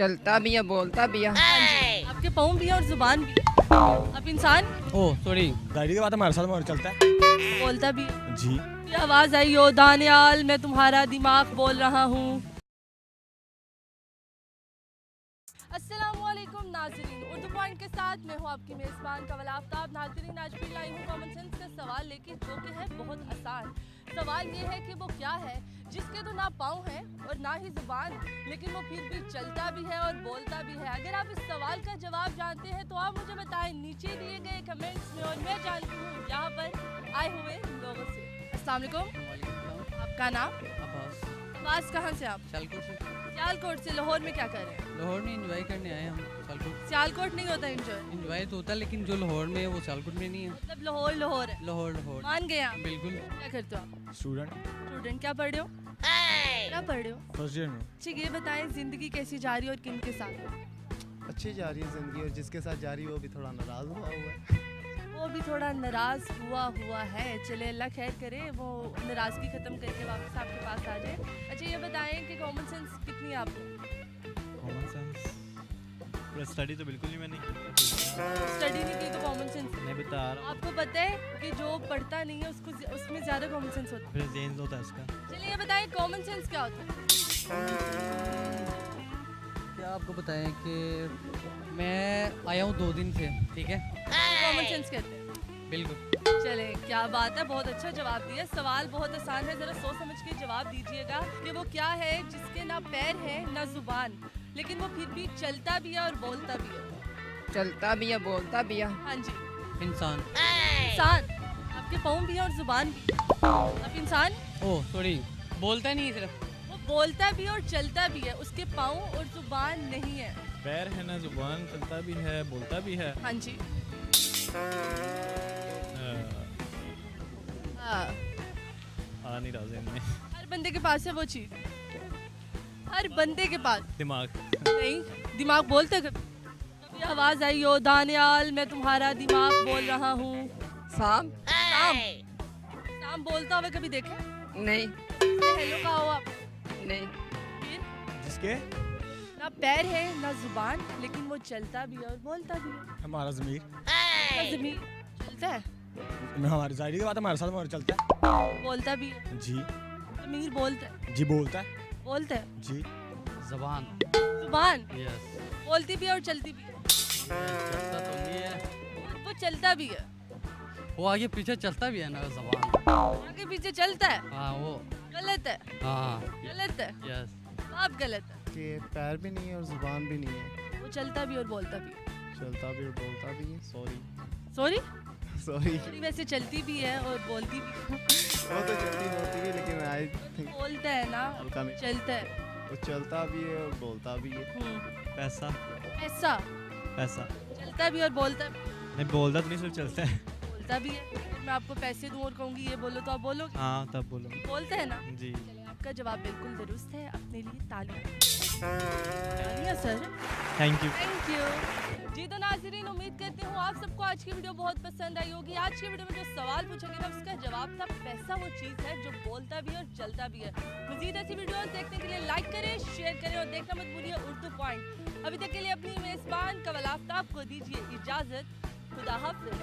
चलता भी है, बोलता भी है। हाँ जी, आपके पाँव भी है और जुबान भी है। आप इंसान ओह सॉरी, गाड़ी की बात हमारे साथ में चलता है। बोलता भी है। जी ये आवाज आई हो दानियाल, मैं तुम्हारा दिमाग बोल रहा हूँ। अस्सलामुअलैकुम नाज़रीन, उर्दू पॉइंट के साथ मैं हूँ आपकी मेज़बान कवल आफ्ताब। नाज़रीन, आज भी लाई हूँ कॉमन सेंस का सवाल लेके, जो कि है बहुत आसान। सवाल ये है कि वो क्या है जिसके तो ना पाँव हैं और ना ही जुबान, लेकिन वो फिर भी चलता भी है और बोलता भी है। अगर आप इस सवाल का जवाब जानते हैं तो आप मुझे बताएं नीचे दिए गए कमेंट्स में, और मैं जानती हूँ यहाँ पर आए हुए लोगों से। अस्सलाम वालेकुम, आपका नाम? अब्बास। कहाँ से आप? सियालकोट से। सियालकोट से। लाहौर में क्या कर रहे हैं? लाहौर में एंजॉय करने आए हम। सियालकोट सियालकोट नहीं होता एंजॉय? एंजॉय तो होता है, लेकिन जो लाहौर में है वो सियालकोट में नहीं है। मतलब लाहौर लाहौर है। लाहौर लाहौर मान गए आप? बिल्कुल। क्या करते हो आप? Student student. क्या पढ़ रहे हो? क्या पढ़ रहे हो? फर्स्ट ईयर में। अच्छा, ये बताएं जिंदगी कैसी जा रही है और किन के साथ? अच्छी जा रही है ज़िंदगी, और जिसके साथ जा रही है वो भी थोड़ा नाराज़ हुआ हुआ है। वो भी थोड़ा नाराज हुआ है। चले अल्लाह खैर करे, वो नाराजगी खत्म करके वापस आपके पास आ जाए। अच्छा, ये बताएं कि कॉमन सेंस कितनी है आपको? कॉमन सेंस पूरा स्टडी तो बिल्कुल ही मैंने स्टडी नहीं की तो कॉमन सेंस नहीं बता रहा हूँ। आपको पता है कि जो पढ़ता नहीं है उसको उसमें ज्यादा कॉमन सेंस होता है। फिर चेंज होता है इसका। चलिए ये बताएं कॉमन सेंस क्या होता है? क्या आपको बताएं कि मैं आया हूँ 2 दिन से, ठीक है? कॉमन सेंस कहते हैं। बिल्कुल। चले, क्या बात है, बहुत अच्छा जवाब दिया। सवाल बहुत आसान है, जरा सोच समझ के जवाब दीजिएगा कि वो क्या है जिसके ना पैर है ना जुबान, लेकिन वो फिर भी चलता भी है और बोलता भी है। चलता भी है, बोलता भी है। हाँ जी, इंसान। इंसान। आपके पाँव भी है और जुबान भी है। आप इंसान। ओह सॉरी, बोलता नहीं सिर्फ। वो बोलता भी है और चलता भी है, उसके पाँव और जुबान नहीं है। पैर है ना जुबान, चलता भी है बोलता भी है। हाँ जी। हाँ, आ नहीं रहा ज़हन में। हर बंदे के पास है वो चीज, हर बंदे के पास। दिमाग। नहीं, दिमाग बोलते कभी? कभी आवाज आई हो दानियाल, मैं तुम्हारा दिमाग बोल रहा हूँ। शाम? शाम। शाम बोलता हुआ कभी देखे? नहीं। हेलो कहा हो आप? नहीं। फिर जिसके ना पैर है ना जुबान, लेकिन वो चलता भी है और बोलता भी है। हमारा ज़मीर। उसका ज़मीर चलता है, हमारी जाहिर की बात हमारे साथ में चलता है। बोलता भी है। जी ज़मीर बोलता है। जी बोलता है। बोलता है। जी जबान। जुबान यस। बोलती भी है और चलती भी है। चलता तो नहीं है, वो चलता भी है, वो आगे पीछे चलता भी है ना जबान। आगे पीछे चलता है। हाँ वो। गलत है, हाँ गलत है, यस। आप गलत है। कि पैर भी नहीं है और ज़ुबान भी नहीं है, वो चलता भी और बोलता भी है। चलता भी और बोलता भी है। सॉरी। सॉरी? सॉरी। सॉरी, वैसे चलती भी है और बोलती भी है। वो तो जल्दी होती है, लेकिन आई थिंक बोलता है ना, हल्का नहीं। चलता है। वो चलता भी है और बोलता भी है। पैसा। ऐसा पैसा चलता भी और बोलता भी, नहीं, बोलता तो नहीं, सिर्फ चलता है। बोलता भी है। अगर मैं आपको पैसे दूं और कहूँगी ये बोलो तो आप बोलोगे? हाँ तब बोलो। बोलते हैं ना। जी। चलिए, आपका जवाब बिल्कुल दुरुस्त है। अपने लिए तालियां sir. Thank you. Thank you. जी तो नाज़रीन, उम्मीद करती हूँ आप सबको आज की वीडियो बहुत पसंद आई होगी। आज की वीडियो में जो सवाल पूछा गया था उसका जवाब था पैसा वो चीज़ है जो बोलता भी है और चलता भी है। मजीद ऐसी वीडियोस देखने के लिए लाइक करें, शेयर करें और देखना मत भूलिए उर्दू पॉइंट। अभी तक के लिए अपनी मेज़बान कवल आफ्ताब को दीजिए इजाज़त। खुदा हाफ़िज़।